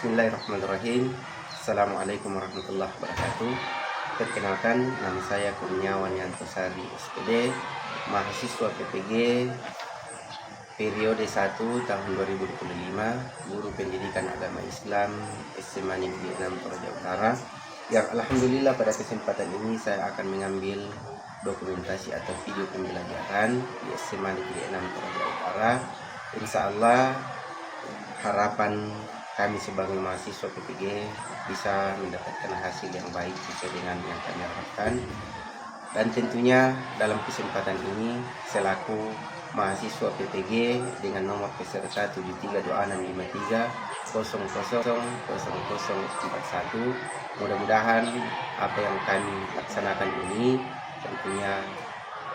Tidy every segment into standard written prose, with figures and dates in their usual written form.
Bismillahirrahmanirrahim. Assalamualaikum warahmatullahi wabarakatuh. Perkenalkan, nama saya Kurniawan Yanto Sari SPD, mahasiswa PPG periode 1 tahun 2025, guru pendidikan agama Islam SMA Negeri 6 Toraja Utara. Yang alhamdulillah pada kesempatan ini saya akan mengambil dokumentasi atau video pembelajaran di SMA Negeri 6 Toraja Utara. Insya Allah harapan kami sebagai mahasiswa PPG bisa mendapatkan hasil yang baik sesuai dengan yang kami harapkan. Dan tentunya dalam kesempatan ini selaku mahasiswa PPG dengan nomor peserta 732653000041, mudah-mudahan apa yang kami laksanakan ini tentunya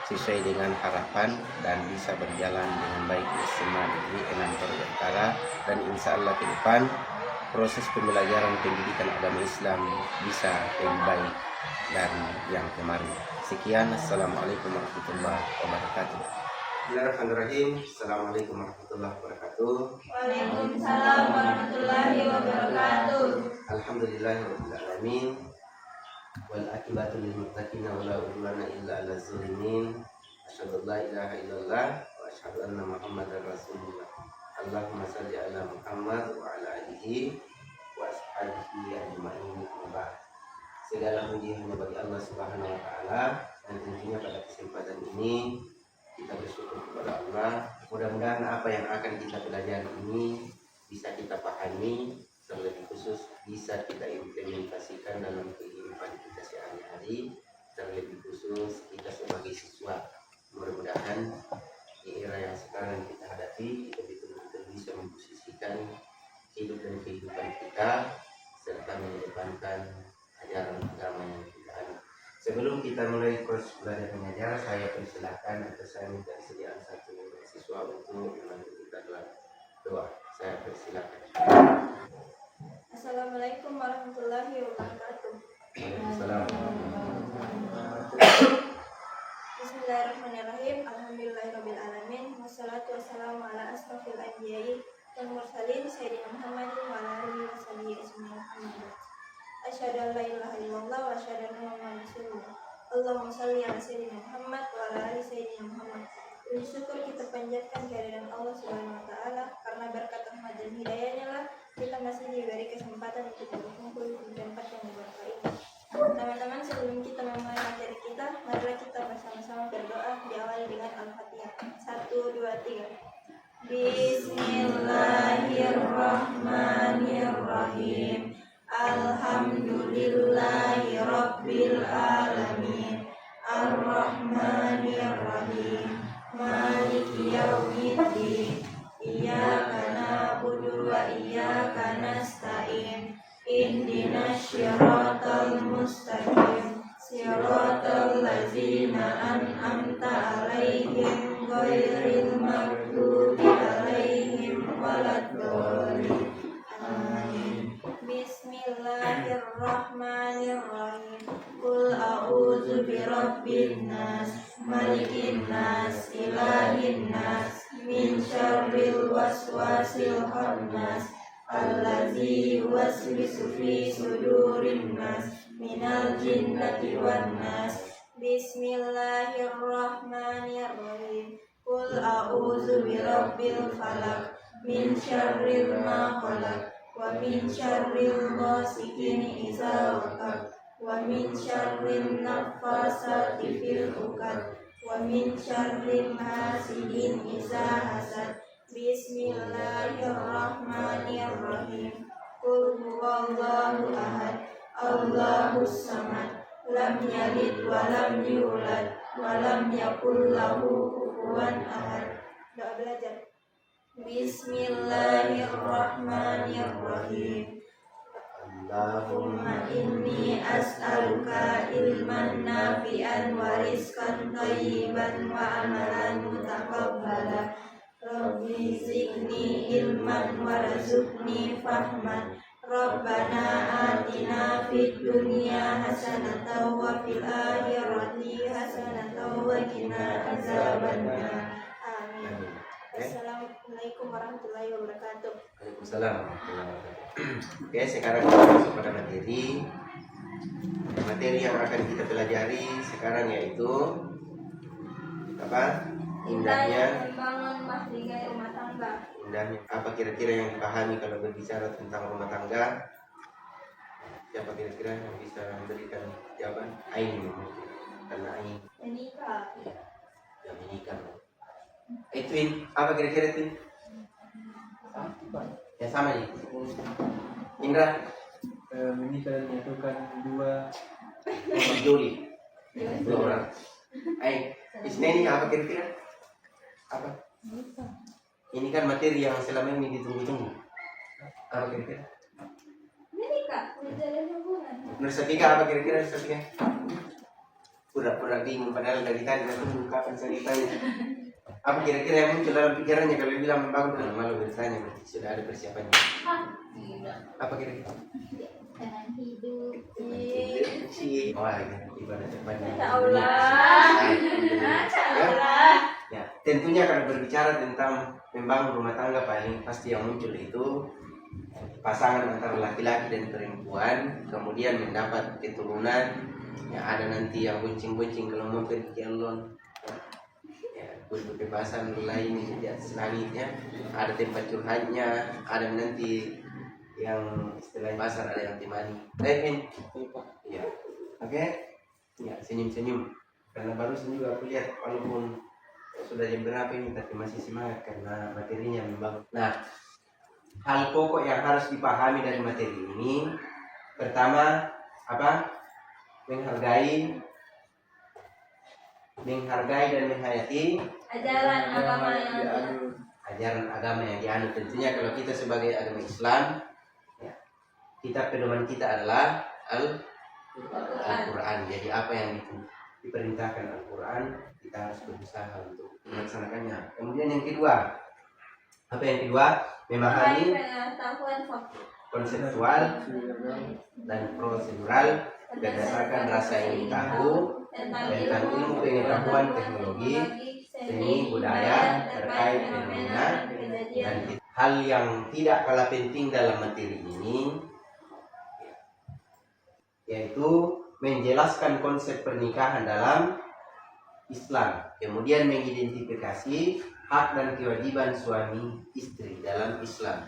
sesuai dengan harapan dan bisa berjalan dengan baik di SMA Negeri 6 Toraja Utara, dan insya Allah ke depan proses pembelajaran pendidikan agama Islam bisa lebih baik dari yang kemarin. Sekian, assalamualaikum warahmatullahi wabarakatuh. Bismillahirrahmanirrahim. Assalamualaikum warahmatullahi wabarakatuh. Waalaikumsalam warahmatullahi wabarakatuh. Alhamdulillahirabbil alamin. Wal akibatu lil muttaqin wa la udwana illa 'alal zalimin. Asyhadu an la ilaha illallah wa asyhadu anna Muhammadar Rasulullah. Allahumma shalli ala Muhammad wa ala alihi wa ashabihi ajma'in. Segala puji hanya bagi Allah Subhanahu wa taala, dan tentunya pada kesempatan ini kita bersyukur kepada Allah. Mudah-mudahan apa yang akan kita pelajari ini bisa kita pahami, terlebih khusus bisa kita implementasikan dalam kehidupan kita sehari-hari, terlebih khusus kita sebagai siswa. Mudah-mudahan di era yang sekarang kita hadapi, kita betul-betul bisa memposisikan hidup dan kehidupan kita serta mengedepankan ajaran agama yang kita anut. Sebelum kita mulai proses belajar mengajar, saya persilahkan atau saya minta kesediaan satu siswa untuk melanjutkan kita dalam doa. Saya persilahkan. Assalamualaikum warahmatullahi wabarakatuh. Waalaikumsalam. Bismillahirrahmanirrahim. Alhamdulillahirabbil alamin. Wassalatu wassalamu ala asrofil anbiya'i wal mursalin sayyidina Muhammadin wa ala alihi washabihi ajma'in. Asyhadu an la ilaha illallah wa asyhadu anna Muhammadan rasulullah. Allahumma shalli ala sayyidina Muhammad wa ala ali sayyidina Muhammad. Puji syukur kita panjatkan kehadiran Allah Subhanahu wa taala, karena berkat rahmat dan hidayahnya lah kita masih diberi kesempatan untuk berkumpul di tempat yang berkah ini. Teman-teman, sebelum kita memulai materi kita, marilah kita bersama-sama berdoa, diawali dengan Al-Fatihah. 1, 2, 3. Bismillahirrahmanirrahim. Alhamdulillahi rabbil alamin. Ar-Rahmanir-Rahim. Maliki yaumiddin. Iyyaka na'budu wa iyyaka nasta'in. Ihdinas siratal mustaqim. Siratal ladzina an'amta 'alaihim ghairil maghdubi 'alaihim waladdallin. Amin. Bismillahirrahmanirrahim. Qul a'udzu birabbin nas, malikin nas, ilahin nas, min syarril waswasil khannas, allazi yuwaswisu fi sudurin nas, minal jinnati wan nas. Bismillahirrahmanirrahim. Qul a'udzu birabbil falaq, min syarril ma khalaq, wa min syarril ghasiqin idza waqab, wa min syarril naffasati fil 'uqad, wa min syarril hasidin idza hasad. Bismillahirrahmanirrahim. Qul huwallahu ahad, Allahus samad, lam yalid wa lam yulad, wa lam yakul lahu kufuwan ahad. Doa belajar. Bismillahirrahmanirrahim. Allahumma inni as'aluka ilman nafi'an wa rizqan thayyiban wa amalan mutaqabbala. Rabbi zidni ilman warzuqni fahman. Rabbana atina fid dunya hasanatan wa fil akhirati hasanatan wa qina azabannar. Amin. Assalamualaikum warahmatullahi wabarakatuh. Waalaikumsalam warahmatullahi wabarakatuh. Oke, sekarang kita masuk pada materi. Materi yang akan kita pelajari sekarang yaitu apa? Indahnya membangun mahligai rumah tangga. Indahnya apa kira-kira yang dipahami kalau berbicara tentang rumah tangga? Siapa kira-kira yang bisa memberikan jawaban? Ain mungkin. Karena Ain Menikah. yang menikah. Twin, apa kira-kira Twin? Ya sama nih. Indra, Menikah dan menyatukan dua Juli, dua orang. Isneni apa kira-kira? Apa? Ini kan materi yang selama ini ditunggu-tunggu. Apa kira-kira? Menikah, menjalin hubungan. Nusa 3 apa kira-kira Nusa 3? Pura-pura bingung padahal dari tadi saya tunggu kapan saya ditanya. Apa kira-kira yang muncul dalam pikirannya kalau bilang membangun dengan malu bertanya berarti sudah ada persiapannya. Apa kira-kira? Dengan hidup. Wah, ibadah depannya. Masya Allah. Masya Allah. Ya, tentunya kalau berbicara tentang membangun rumah tangga paling pasti yang muncul itu pasangan antara laki-laki dan perempuan, kemudian mendapat keturunan, ya ada nanti yang buncing-buncing kalau mau pergi ke Elon, ya kebebasan lain di atas langitnya, ada tempat curhatnya, ada nanti yang istilahnya pasar, ada yang temani. Ya, oke, ya senyum-senyum karena barusan juga aku lihat walaupun sudah jam berapa ini tapi masih semangat karena materinya membangun. Nah, hal pokok yang harus dipahami dari materi ini pertama apa? Menghargai dan menghayati Ajaran agama yang ajaran agama yang dianut. Tentunya kalau kita sebagai agama Islam, ya, kita pedoman kita adalah Al-Quran. Jadi apa yang diperintahkan Al-Quran kita harus berusaha untuk melaksanakannya. Kemudian yang kedua, apa yang kedua? Memahami pengetahuan konseptual dan prosedural berdasarkan rasa ingin tahu tentang ilmu pengetahuan teknologi, seni, budaya terkait fenomena dan hal yang tidak kalah penting dalam materi ini yaitu menjelaskan konsep pernikahan dalam Islam, kemudian mengidentifikasi hak dan kewajiban suami istri dalam Islam,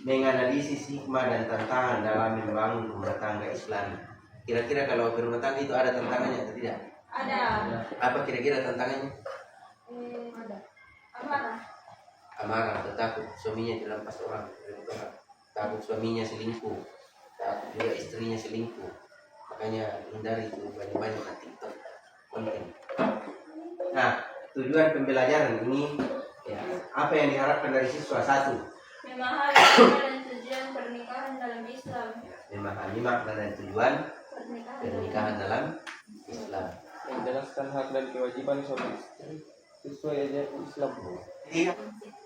menganalisis hikmah dan tantangan dalam membangun rumah tangga Islam. Kira-kira kalau berumah tangga itu ada tantangannya atau tidak? Ada. Apa kira-kira tantangannya? Ada. Amarah. Amarah atau takut suaminya dirampas orang, takut suaminya selingkuh, takut juga istrinya selingkuh. Makanya hindari itu banyak-banyak di TikTok konten. Nah, tujuan pembelajaran ini ya, apa yang diharapkan dari siswa? Satu, Memahami makna dan tujuan pernikahan dalam Islam. memahami makna dan tujuan pernikahan dalam Islam. menjelaskan hak dan kewajiban suami istri sesuai ajaran Islam. Iya.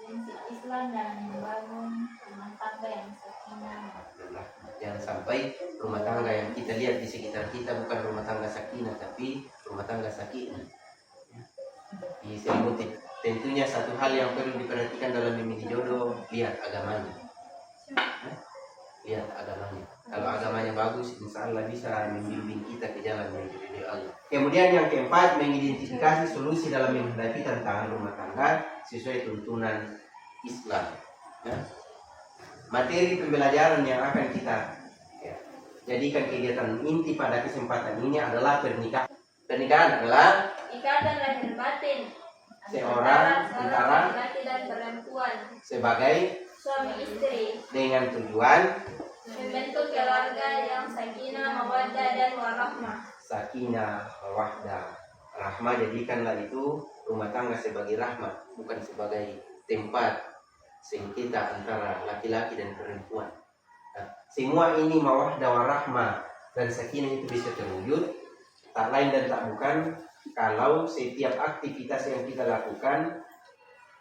Prinsip Islam dalam membangun rumah tangga yang sakinah. Jangan sampai rumah tangga yang kita lihat di sekitar kita bukan rumah tangga sakinah tapi rumah tangga sakinah. Disebut tentunya satu hal yang perlu diperhatikan dalam memilih jodoh, lihat agamanya. Lihat agamanya. Kalau agamanya bagus, insya Allah bisa membimbing kita ke jalan yang diridhoi Allah. Kemudian yang keempat, mengidentifikasi solusi dalam menghadapi tantangan rumah tangga sesuai tuntunan Islam. Ya. Materi pembelajaran yang akan kita jadikan kegiatan inti pada kesempatan ini adalah pernikahan. Pernikahan adalah ikatan lahir batin seorang antara laki-laki dan perempuan sebagai suami istri dengan tujuan membentuk keluarga yang sakinah, mawaddah dan warahmah. sakinah, wahdah, rahmah. Jadikanlah itu rumah tangga sebagai rahmat, bukan sebagai tempat sengketa antara laki-laki dan perempuan. Nah, semua ini mawaddah warahmah dan sakinah itu bisa terwujud tak lain dan tak bukan kalau setiap aktivitas yang kita lakukan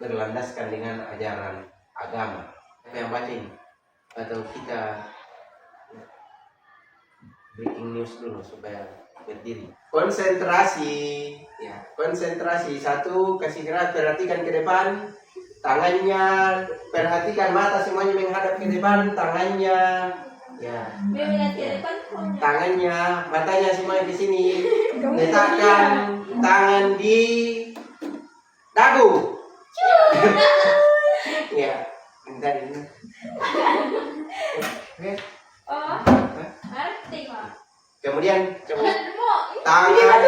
berlandaskan dengan ajaran agama. Apa yang baca ini? Atau kita breaking news dulu supaya berdiri. Konsentrasi, ya konsentrasi. Satu, kasih gerak, perhatikan ke depan. Tangannya, perhatikan mata semuanya menghadap ke depan, tangannya. Ya. Tangannya, matanya semuanya di sini. Letakkan tangan di dagu. Ya, bentar ini. Oke. Oh, ngerti Pak. Kemudian coba tangan.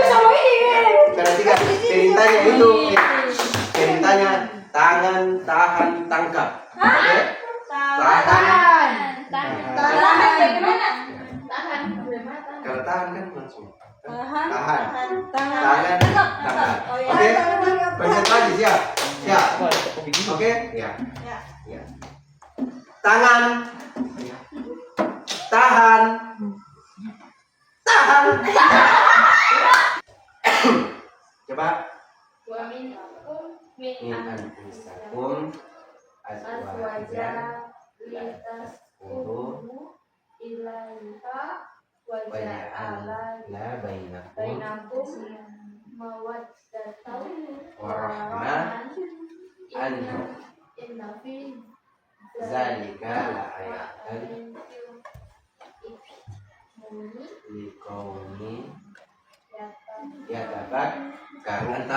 Perhatikan perintahnya itu. Perintahnya tangan, tahan, tangkap. Oke? Tahan. Kalau tahan kan langsung. Tahan. Tangan, tangkap. Oke? Konsentrasi siap. Siap. Oke? Ya. Ya. Tangan. Tahan. Tahan. Coba. Min anfusakum azwaja litaskunu ilaiha wa wa ja'ala ja'alna bainakum bainakum mawaddatan wa rahmah inna fi zalika la ayatan liqaumin yatafakkarun.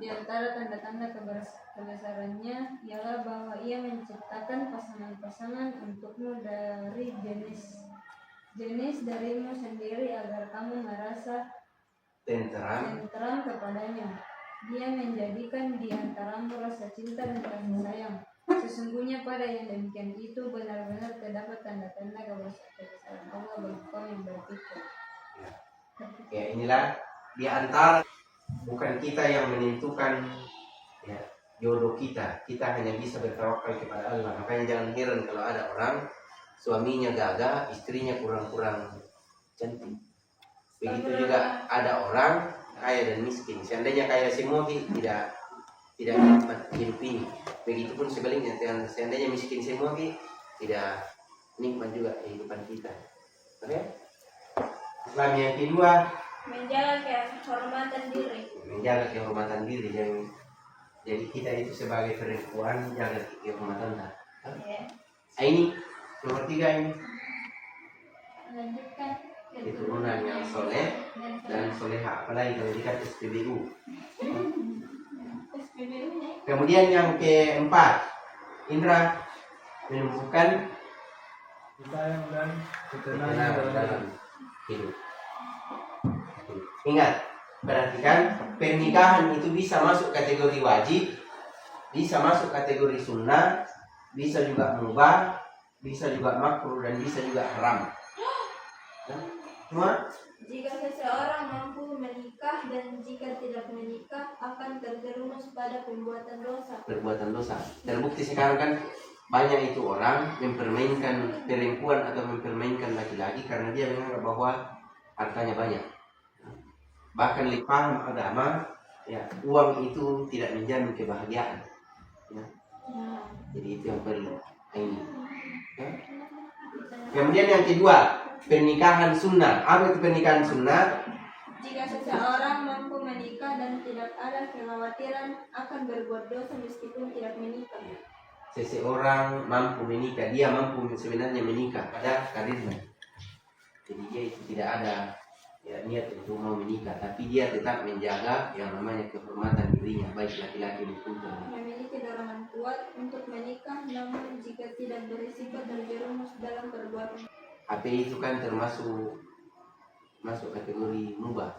Di antara tanda-tanda kebesarannya ialah bahwa ia menciptakan pasangan-pasangan untukmu dari jenis darimu sendiri agar kamu merasa Tenteram kepadanya. Dia menjadikan di antaramu rasa cinta dan kasih sayang. Sesungguhnya pada yang demikian itu benar-benar terdapat tanda-tanda kebesaran Allah bagi kaum yang berpikir. ya, inilah di antara, bukan kita yang menentukan ya, jodoh kita. Kita hanya bisa bertawakal kepada Allah. Makanya jangan heran kalau ada orang suaminya gagah, istrinya kurang-kurang cantik. Begitu juga ada orang kaya dan miskin. Seandainya kaya semua tidak nikmat hidup ini. Begitupun sebaliknya, seandainya miskin semua tidak nikmat juga kehidupan kita. Oke? Islam yang kedua, menjaga kehormatan diri. menjaga kehormatan diri. Jadi kita itu sebagai perempuan jaga kehormatan. Ya. Ini nomor 3 ini. Lanjutkan. Keturunan yang soleh dan soleha, apalagi kalau dekat SPBU. Kemudian yang keempat, Indra menumbuhkan Sayang dan ketenangan dalam hidup. Ingat, perhatikan, pernikahan itu bisa masuk kategori wajib, bisa masuk kategori sunnah, bisa juga mubah, bisa juga makruh, dan bisa juga haram. Semua? Jika seseorang mampu menikah dan jika tidak menikah akan terjerumus pada perbuatan dosa. Terbukti sekarang kan banyak itu orang mempermainkan perempuan atau mempermainkan laki-laki karena dia menganggap bahwa hartanya banyak. Bahkan paham agama, ya, uang itu tidak menjamin kebahagiaan. Ya. Jadi itu yang perlu ini. Ya. Kemudian yang kedua, pernikahan sunnah. Apa itu pernikahan sunnah? Jika seseorang mampu menikah dan tidak ada kekhawatiran akan berbuat dosa meskipun tidak menikah. Seseorang mampu menikah, dia mampu sebenarnya menikah pada karirnya. Jadi dia itu tidak ada ya, niat untuk mau menikah, tapi dia tetap menjaga yang namanya kehormatan dirinya, baik laki-laki maupun perempuan. Memiliki dorongan kuat untuk menikah, namun jika tidak berisiko terjerumus dalam perbuatan. HP itu kan masuk kategori mubah.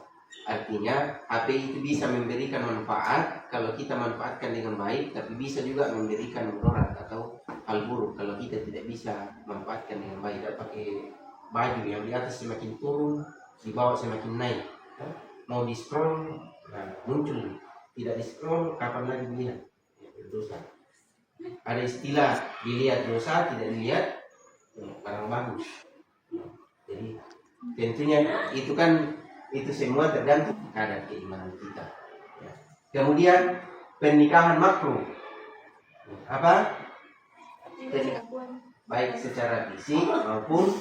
Artinya HP itu bisa memberikan manfaat kalau kita manfaatkan dengan baik, tapi bisa juga memberikan mudarat atau hal buruk kalau kita tidak bisa manfaatkan dengan baik. Dan pakai baju yang di atas semakin turun, di bawah semakin naik. Mau di scroll, nah, muncul. Tidak di scroll, kapan lagi dilihat? Ya, berdosa. Ada istilah dilihat dosa, tidak dilihat barang bagus. Jadi tentunya itu kan itu semua tergantung kadar keimanan kita. Ya. Kemudian pernikahan makruh. Apa? Baik secara fisik maupun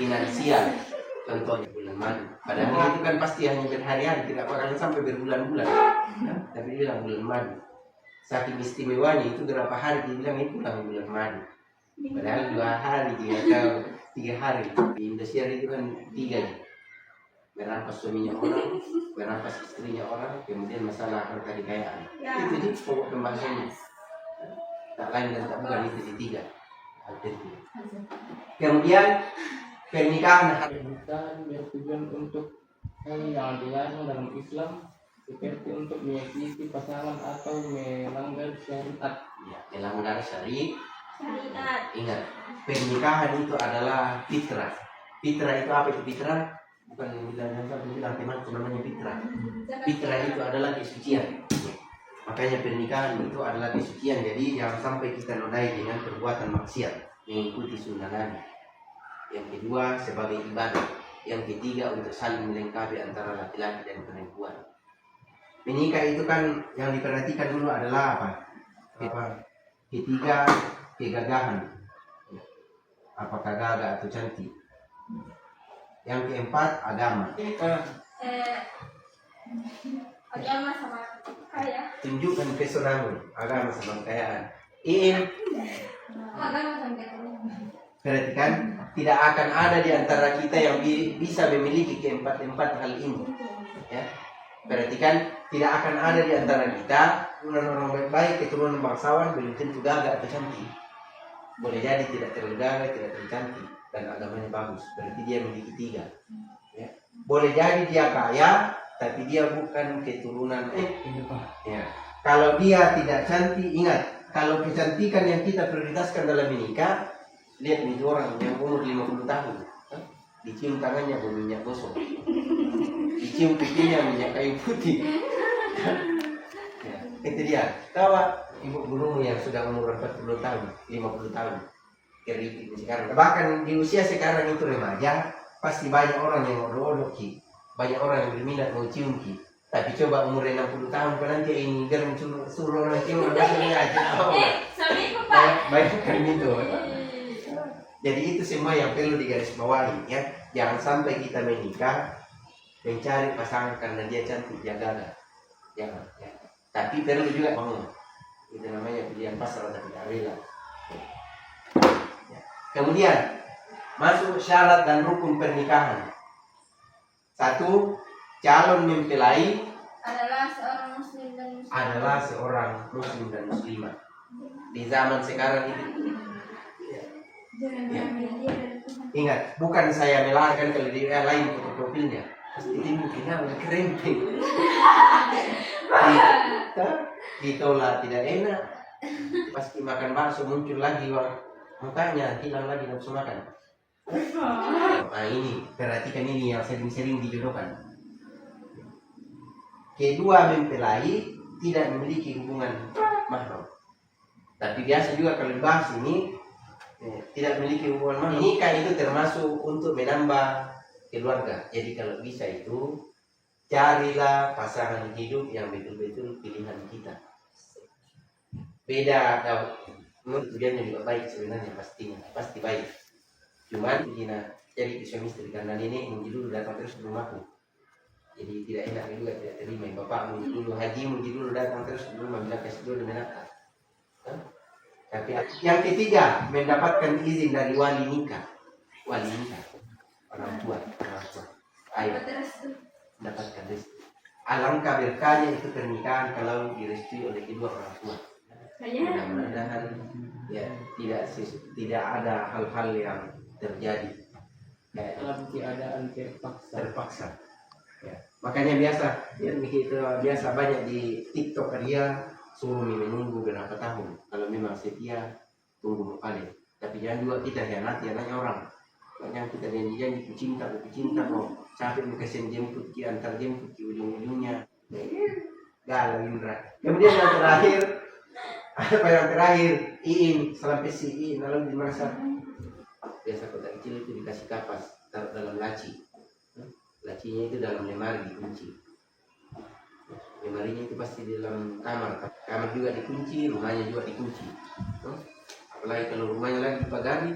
finansial. Contohnya bulan madu. Padahal itu kan pasti hanya berhari-hari, tidak bakalan sampai berbulan-bulan. Ya. Tapi bilang bulan madu. Saking istimewanya itu berapa hari dia bilang ini pulang bulan madu. Padahal 2 hari dia atau 3 hari. Di Indosiar itu kan 3 nih. Merampas suaminya orang, merampas istrinya orang, kemudian masalah harta kekayaan. Itu di pokok pembahasannya. Tak lain dan tak bukan itu di 3. Kemudian pernikahan bukan bertujuan untuk yang dilarang dalam Islam, seperti untuk menyakiti pasangan atau melanggar syariat. ya, melanggar syariat. Syariat. Ingat, pernikahan itu adalah fitrah. Fitrah itu apa itu fitrah? Bukan bilang teman namanya fitrah. Fitrah itu adalah kesucian. Makanya pernikahan itu adalah kesucian. Jadi jangan sampai kita nodai dengan perbuatan maksiat, mengikuti sunnah Nabi. Yang kedua sebagai ibadah. Yang ketiga untuk saling melengkapi antara laki-laki dan perempuan. Menikah itu kan yang diperhatikan dulu adalah apa? Ketiga, kegagahan. Apakah gagah atau cantik? Yang keempat, agama. Agama sama kaya. Tunjukkan kesonamu, agama sama kekayaan. Agama sama kaya. Perhatikan, tidak akan ada di antara kita yang bisa memiliki keempat-empat hal ini. Ya. Perhatikan, tidak akan ada di antara kita orang baik-baik, keturunan bangsawan belum tentu gagah atau cantik. Boleh jadi tidak terlalu gagah, tidak terlalu cantik, dan agamanya bagus. Berarti dia memiliki 3. Ya. Boleh jadi dia kaya, tapi dia bukan keturunan. Ya. Kalau dia tidak cantik, ingat, kalau kecantikan yang kita prioritaskan dalam menikah, lihat nih orang yang umur 50 tahun, dicium tangannya berminyak gosok, dicium pipinya minyak kayu putih. Ya, itu dia. Tahu ibu gurumu yang sudah umur 40 tahun, 50 tahun, keripik sekarang. Bahkan di usia sekarang itu remaja, pasti banyak orang yang odok-odok ki, banyak orang yang berminat mau cium ki. Tapi coba umur 60 tahun kan nanti ini dia suruh orang cium rasanya aja. Suamiku Pak. Bayangkan itu. Jadi itu semua yang perlu digarisbawahi ya. Jangan sampai kita menikah mencari pasangan karena dia cantik, dia gagah. Jangan. Ya. Tapi perlu juga bangun. Itu namanya pilihan pasar tapi tak rela. Ya. Kemudian masuk syarat dan rukun pernikahan. 1. Calon mempelai Adalah seorang muslim dan muslimah. adalah seorang muslim dan muslimah. Di zaman sekarang ini ya. Ingat, bukan saya melarang kalau di lain foto profilnya. Ini mungkinnya kerempeng. Ditolak tidak enak. Pasti makan bakso muncul lagi mukanya hilang lagi nafsu makan. Nah ini perhatikan ini yang sering-sering dijodohkan. Kedua mempelai tidak memiliki hubungan mahram. Tapi biasa juga kalau dibahas ini tidak memiliki hubungan mahram. Nikah itu termasuk untuk menambah keluarga. Jadi kalau bisa itu carilah pasangan hidup yang betul-betul pilihan kita. Beda menurut tujuannya juga baik sebenarnya pastinya pasti baik. Cuman jadi suami istri karena ini dulu datang terus ke rumahku. Jadi tidak enak juga tidak terima. Bapak dulu haji dulu datang terus ke rumah bilang kasih dulu dengan akad. Tapi yang ketiga mendapatkan izin dari wali nikah. Wali nikah orang tua. Ayo dapatkan rezeki. Alangkah berkahnya itu pernikahan kalau direstui oleh kedua orang tua. Mudah-mudahan ya tidak ada hal-hal yang terjadi Dalam keadaan terpaksa. Ya. Makanya biasa banyak di TikTok dia suruh menunggu berapa tahun. Kalau memang setia tunggu kali. Tapi jangan juga kita hianati anaknya orang. Banyak kita janji cinta kok capek kesian jemput antar jemput ujung-ujungnya galau Indra. Kemudian yang terakhir apa yang terakhir sampai si Iin lalu dimasak. Biasa kota kecil itu dikasih kapas taruh dalam laci. Lacinya itu dalam lemari dikunci. Lemarinya itu pasti di dalam kamar juga dikunci, rumahnya juga dikunci. Apalagi kalau rumahnya lagi dipagari.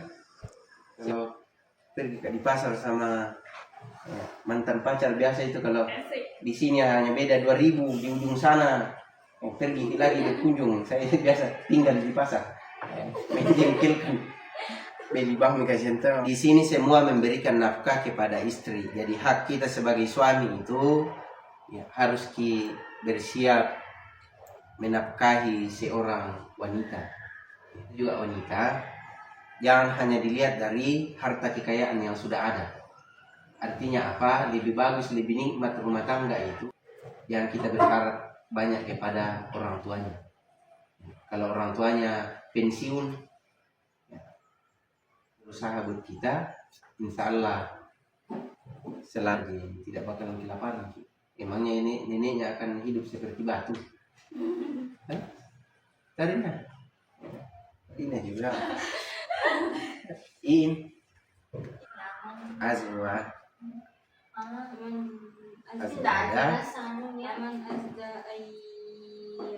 Kalau pergi di pasar sama mantan pacar biasa itu kalau di sini hanya beda 2000 di ujung sana pergi lagi berkunjung. Saya biasa tinggal di pasar, menjengkelkan. Baby bang kasih tahu. Di sini semua memberikan nafkah kepada istri. Jadi hak kita sebagai suami itu ya, harus bersiap menafkahi seorang wanita. Itu juga wanita. Jangan hanya dilihat dari harta kekayaan yang sudah ada. Artinya apa? Lebih bagus, lebih nikmat rumah tangga itu yang kita berharap banyak kepada orang tuanya. Kalau orang tuanya pensiun, berusaha buat kita, insya Allah selagi tidak bakal kelaparan. Emangnya ini neneknya akan hidup seperti batu? Tadinya ini juga Azwa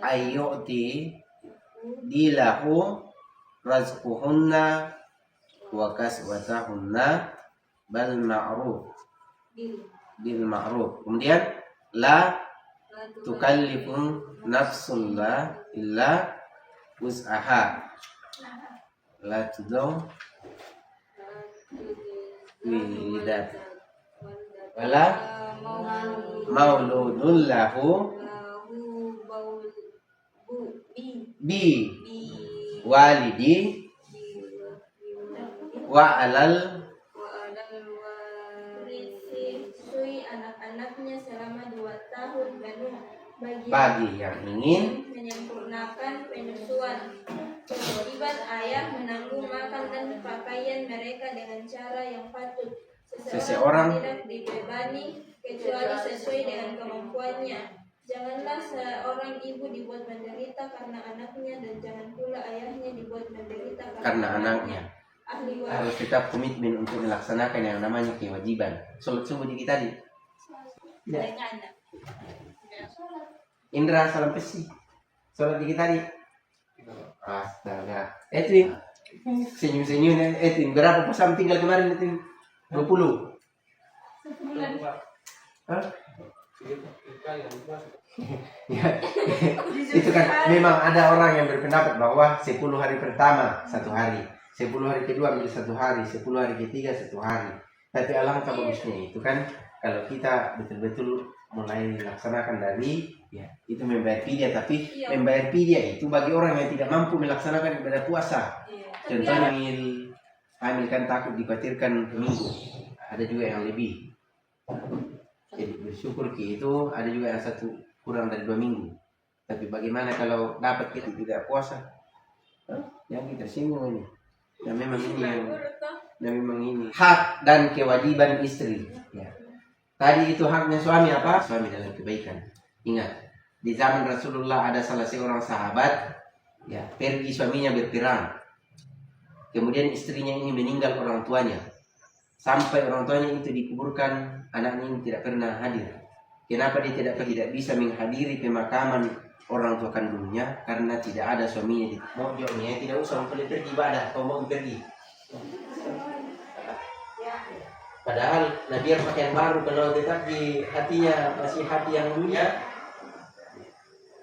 ayyuti dilahu razquhunna wa kaswatahunna bil ma'ruf. Kemudian la tukallifun nafsun la illa wus'aha, la tudong wilidat wala mauludun lahu bi walidi wa alal sui anak-anaknya selama 2 tahun penuh bagi yang ingin menyempurnakan penyusuan. Kewajiban ayah menanggung makan dan pakaian mereka dengan cara yang patut. Seseorang tidak dibebani kecuali sesuai dengan kemampuannya. Janganlah seorang ibu dibuat menderita karena anaknya, dan jangan pula ayahnya dibuat menderita karena anaknya. Harus tetap komitmen untuk melaksanakan yang namanya kewajiban. Sholat subuh di kita Indra salam pesi. Sholat di kita astaga. Edwin senyum-senyum. Edwin berapa pesan tinggal kemarin itu? 20. Hah? Ya, itu kan memang ada orang yang berpendapat bahwa 10 hari pertama 1 hari, 10 hari kedua menjadi 1 hari, 10 hari ketiga 1 hari. Tapi alangkah bagusnya itu kan kalau kita betul-betul mulai melaksanakan dari ya itu membayar fidyah, tapi membayar fidyah itu bagi orang yang tidak mampu melaksanakan ibadah puasa. Contohnya hamil kan takut dikhawatirkan minggu, ada juga yang lebih. Jadi bersyukur itu ada juga yang 1 kurang dari 2 minggu. Tapi bagaimana kalau dapat kita tidak puasa? Yang kita singgung ini. Dan memang ini hak dan kewajiban istri. Ya. Tadi itu haknya suami apa? Suami dalam kebaikan. Ingat, di zaman Rasulullah ada salah seorang sahabat, ya pergi suaminya berperang. Kemudian istrinya ini meninggal orang tuanya. Sampai orang tuanya itu dikuburkan, anaknya ini tidak pernah hadir. Kenapa dia tidak bisa menghadiri pemakaman orang tua kandungnya? Karena tidak ada suaminya. Mojoknya tidak usah pergi ibadah, kau mau pergi. Padahal Nabi pakaian baru, kalau tetap di hatinya masih hati yang dunia.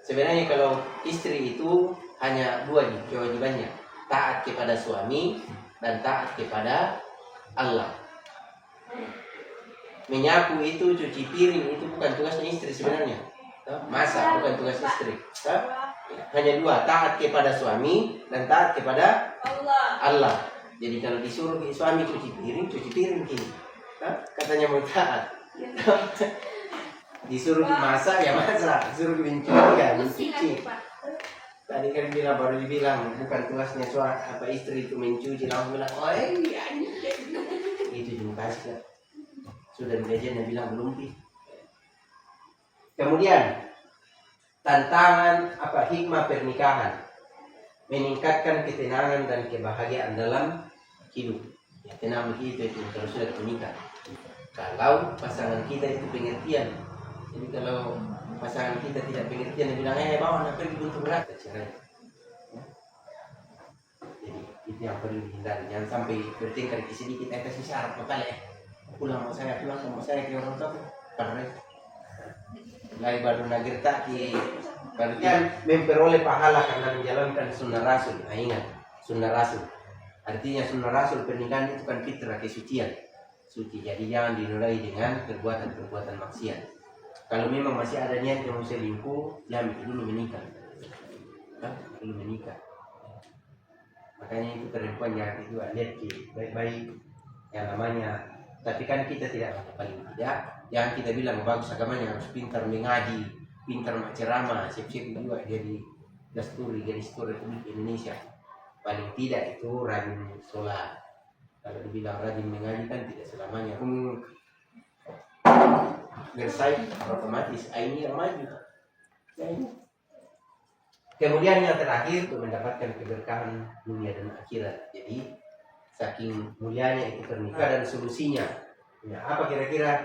Sebenarnya kalau istri itu hanya 2 nih kewajibannya, taat kepada suami dan taat kepada Allah. Menyapu itu, cuci piring itu bukan tugasnya istri sebenarnya. Masak bukan tugas istri. Hanya 2, taat kepada suami dan taat kepada Allah. Jadi kalau disuruh suami cuci piring gini. Katanya mau taat. Disuruh masak ya masak, disuruh mencuci ya mencuci. Tadi kan baru dibilang bukan tugasnya istri itu mencuci, langsung bilang, oh iya. Itu juga kasih. Sudah belajarnya bilang belum sih. Kemudian tantangan hikmah pernikahan, meningkatkan ketenangan dan kebahagiaan dalam hidup. Ya, tenang begitu itu kalau sudah menikah. Kalau pasangan kita itu pengertian. Jadi kalau pasangan kita tidak pengertian, dia bilang bawa anak pergi untuk berat, cerai. Ya. Jadi itu yang perlu dihindari. Jangan sampai bertengkar sedikit, kita kasih syarat makanya. Pulang mau saya ke orang tua karena lagi baru nagir tak di Berarti kan memperoleh pahala karena menjalankan sunnah Rasul. Nah, ingat, sunnah Rasul. Artinya sunnah Rasul pernikahan itu kan fitrah kesucian. Suci. Jadi jangan dinilai dengan perbuatan maksiat. Kalau memang masih ada niat yang mau selingkuh, jangan dulu menikah. Dulu menikah. Makanya itu perempuan yang itu lihat baik-baik yang namanya. Tapi kan kita tidak paling tidak. Yang kita bilang bagus agamanya harus pintar mengaji, pintar ceramah, siap-siap juga jadi garis tur Republik Indonesia. Paling tidak itu rajin sholat. Kalau dibilang rajin mengaji kan tidak selamanya bersaing otomatis ini yang maju. Kemudian yang terakhir untuk mendapatkan keberkahan dunia dan akhirat. Jadi saking mulianya itu pernikahan dan solusinya. Ya, apa kira-kira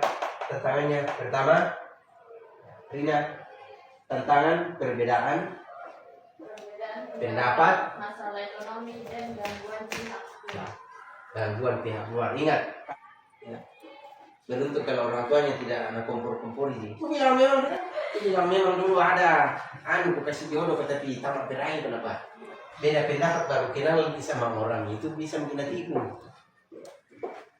tantangannya? Pertama, Rina, tantangan perbedaan pendapat, masalah ekonomi dan gangguan pihak luar. Ingat, ya, beruntung kalau orang tuanya tidak anak kompor-kompor ini. Aku bilang memang dulu ada aku kasih jodoh tapi tamat berakhir kenapa? Beda pendapat baru kenal sama orang itu bisa menjadi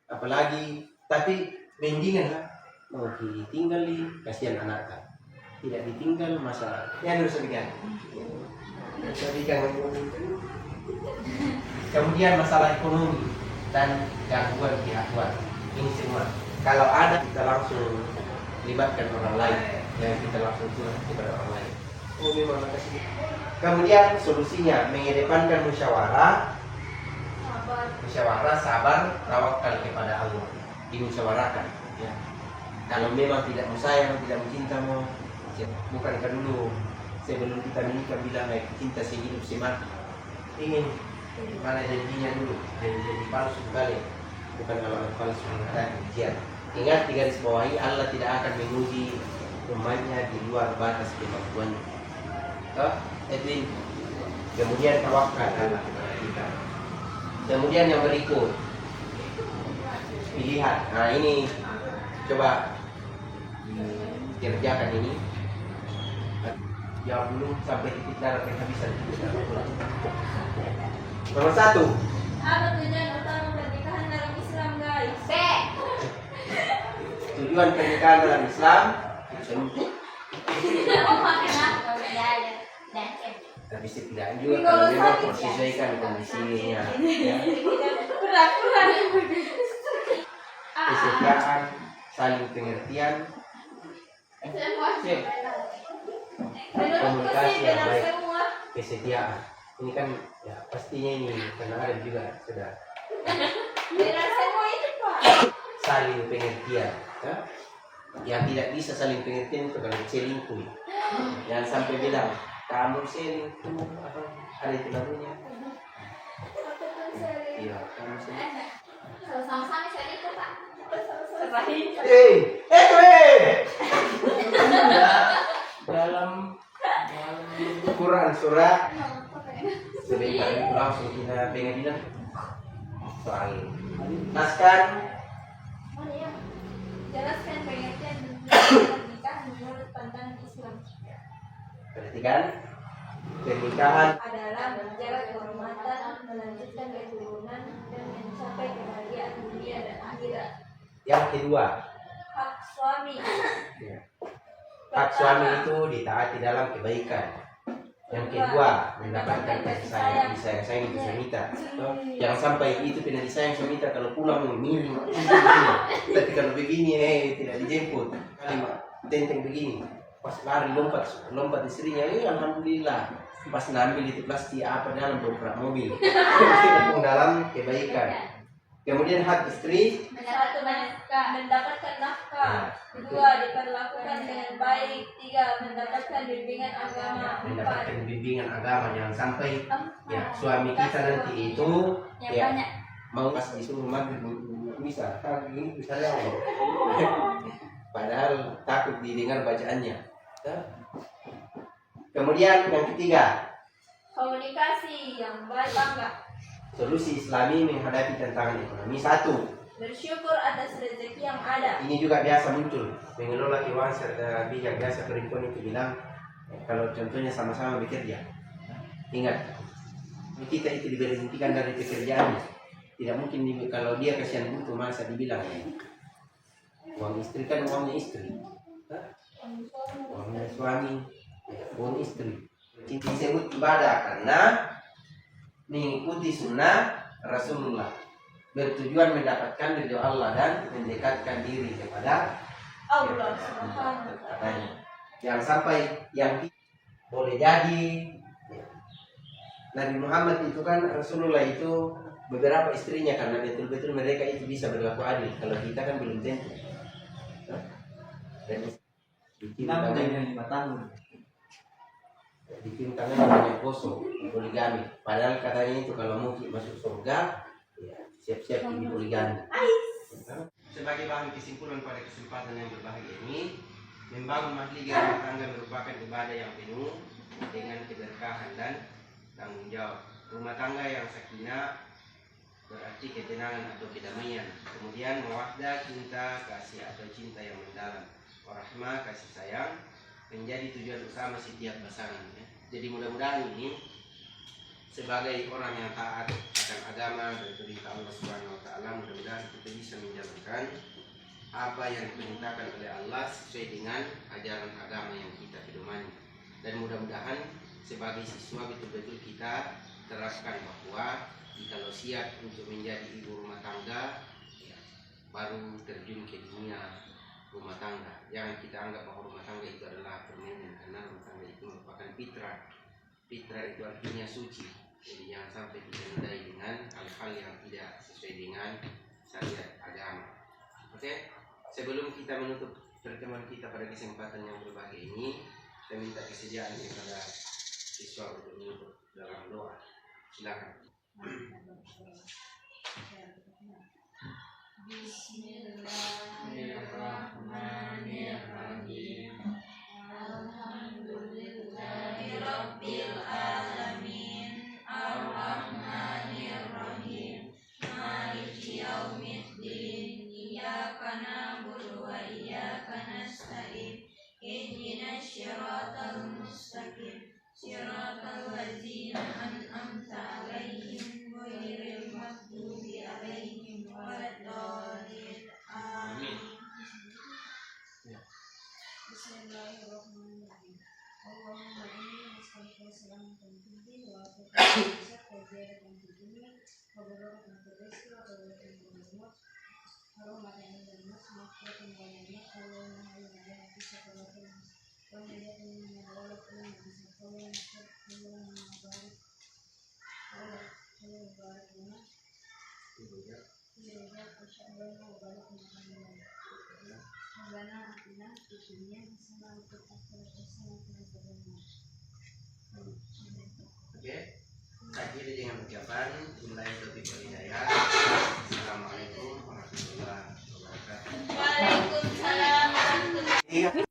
apalagi tapi mendingan lah mau ditinggal kasihan anaknya, tidak ditinggal masalah ya harus diganti. Kemudian masalah ekonomi dan gangguan pihak luar ini semua kalau ada kita langsung libatkan orang lain yang kita langsung curhat kepada orang lain. Oh memang makasih. Kemudian solusinya mengedepankan musyawarah, sabar, tawakal kepada Allah. Dimusyawarahkan. Ya. Kalau memang tidak mau sayang, tidak mencintamu, bukankah dulu sebelum kita menikah bilang cinta sehidup semati. Ingin mana janjinya dulu, janji palsu balik, bukan alamat palsu mengatakan ujian. Ingat di garis bawahi Allah tidak akan menguji umatnya di luar batas kemampuannya. Edwin. Kemudian tawakal Allah kepada kita. Kemudian yang berikut pilihan. Nah ini coba dikerjakan ini. Jawab dulu sampai titik darah kehabisan. Nomor 1. Apa tujuan utama pernikahan dalam Islam, guys? Tujuan pernikahan dalam Islam tapi setidaknya juga kalau memang disesuaikan kondisinya ya. Kesetiaan, saling pengertian, komunikasi yang baik, kesetiaan. Ini kan ya pastinya ini karena ada juga sudah saling pengertian ya? Yang tidak bisa saling pengertian itu kalau selingkuh. Jangan sampai bilang kamu selingkuh ada itu namanya. Iya, kamu selingkuh. sama-sama selingkuh, Pak. dalam Quran surat sebentar itu langsung kita pengen bilang soal naskah. Jelaskan pengertian pernikahan menurut pandangan Islam. Perhatikan, pernikahan Adalah menjaga kehormatan, melanjutkan keturunan, dan mencapai kebahagiaan dunia dan akhirat. yang kedua. Hak suami. Ya. Hak suami itu ditaati dalam kebaikan. Yang kedua, mendapatkan kasih sayang, disayang di suamita. Jangan sampai itu tidak disayang suamita kalau pulang miring. Tapi kalau begini tidak dijemput, tenteng begini. Pas lari lompat istrinya, alhamdulillah. Pas ngambil itu plastik apa dalam dongkrak mobil. Itu dalam kebaikan. Kemudian hak istri. Satu, mendapatkan nafkah. Kedua, diperlakukan dengan baik. Tiga, mendapatkan bimbingan agama. Mendapatkan bimbingan agama. Jangan sampai ya suami kita nanti itu ya mau pas disuruh maghrib bisa padahal takut didengar bacaannya. Kemudian yang ketiga, Komunikasi yang baik, bangga. solusi Islami menghadapi tantangan ekonomi. 1. Bersyukur atas rezeki yang ada. Ini juga biasa muncul mengelola keuangan serta bijak. Biasa perempuan itu bilang Kalau contohnya sama-sama bekerja, ingat kita itu diberhentikan dari pekerjaannya. Tidak mungkin kalau dia kasihan butuh masa dibilang uang istri kan uangnya istri, uangnya suami, uang istri. Disebut ibadah karena mengikuti sunnah Rasulullah, bertujuan mendapatkan ridho Allah dan mendekatkan diri kepada Allah Subhanahu wa katanya. Jangan sampai yang boleh jadi Nabi Muhammad itu kan Rasulullah itu beberapa istrinya karena betul-betul mereka itu bisa berlaku adil. Kalau kita kan belum tentu. Dan dengan 5 tahun. Bikin tangan banyak kosong poligami. Padahal katanya itu kalau mau masuk surga, ya, siap-siap ini poligami. Sebagai bahan kesimpulan pada kesempatan yang berbahagia ini, membangun mahligai rumah tangga merupakan ibadah yang penuh dengan keberkahan dan tanggung jawab. Rumah tangga yang sakinah berarti ketenangan atau kedamaian. Kemudian mawaddah, cinta, kasih atau cinta yang mendalam. Warahmah, kasih sayang menjadi tujuan utama setiap pasangan. Ya. Jadi mudah-mudahan ini sebagai orang yang taat akan agama dan perintah Allah Subhanahu wa taala, mudah-mudahan kita bisa menjalankan apa yang diperintahkan oleh Allah sesuai dengan ajaran agama yang kita pedomani. Dan mudah-mudahan sebagai siswa betul-betul kita terapkan bahwa kalau siap untuk menjadi ibu rumah tangga, ya, baru terjun ke dunia rumah tangga. Jangan kita anggap bahwa rumah tangga itu adalah permainan, karena rumah tangga itu merupakan fitrah. Fitrah itu artinya suci. Jadi jangan sampai kita nodai dengan hal-hal yang tidak sesuai dengan syariat agama. Oke, sebelum kita menutup pertemuan kita pada kesempatan yang berbahagia ini, saya minta kesediaan kepada siswa untuk menutup dalam doa. Silakan. Bismillahirrahmanirrahim. Alhamdulillahirabbil alamin. Arrahmanirrahim. Maliki yaumiddin. Iyyaka na'budu wa iyyaka nasta'in. Ihdinas siratal mustaqim. Siratal ladzina an'amta 'alaihim ghairil maghdubi 'alaihim waladdallin. Amin. Bismillahirrahmanirrahim. Allahumma inni as'aluka salamatan fid din wa afiyatan fid dunya wa barakatan fil rizqi wa barakatan fil maut. Allahumma inna nas'aluka min rahmatika Allahumma inna nas'aluka min Oke, akhiri dengan ucapan Assalamualaikum warahmatullahi wabarakatuh. Waalaikumsalam warahmatullahi wabarakatuh.